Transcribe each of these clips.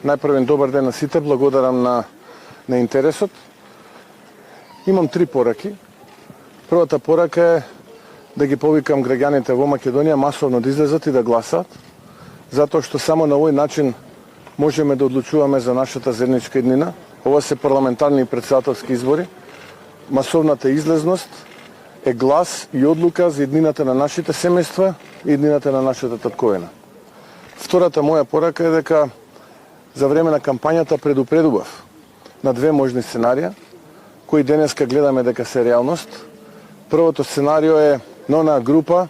Најпрвен добар ден на сите, благодарам на интересот. Имам 3 пораки. Првата порака е да ги повикам граѓаните во Македонија масовно да излезат и да гласат, затоа што само на овој начин можеме да одлучуваме за нашата заедничка иднина. Ова се парламентарни и претседателски избори. Масовната излезност е глас и одлука за иднината на нашите семејства и иднината на нашата татковина. Втората моја порака е дека за време на кампањата предупредував на 2 можни сценарија, кои денеска гледаме дека се реалност. Првото сценарио е на онаа група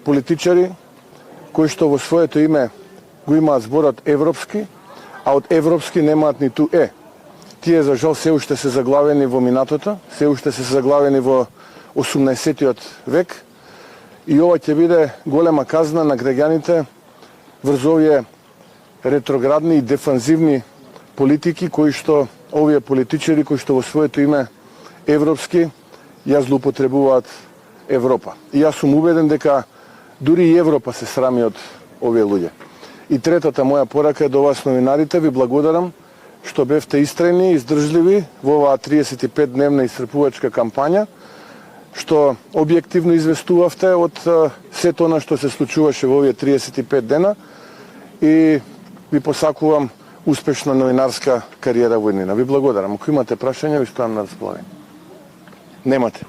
политичари кои што во своето име го имаат зборот европски, а од европски немаат ниту е. Тие за жал се уште се заглавени во минатото, се уште се заглавени во 18-тиот век и ова ќе биде голема казна на граѓаните врз овие ретроградни и дефанзивни политики кои што овие политичари кои што во своето име европски ја злоупотребуваат Европа. И јас сум убеден дека дури и Европа се срами од овие луѓе. И третата моја порака е до вас новинарите, ви благодарам што бевте истрајни и издржливи во оваа 35-дневна исцрпувачка кампања, што објективно известувавте од сето она што се случуваше во овие 35 дена и ви посакувам успешна новинарска кариера во иднина. Ви благодарам. Ако имате прашања, ви стојам на располагање. Немате.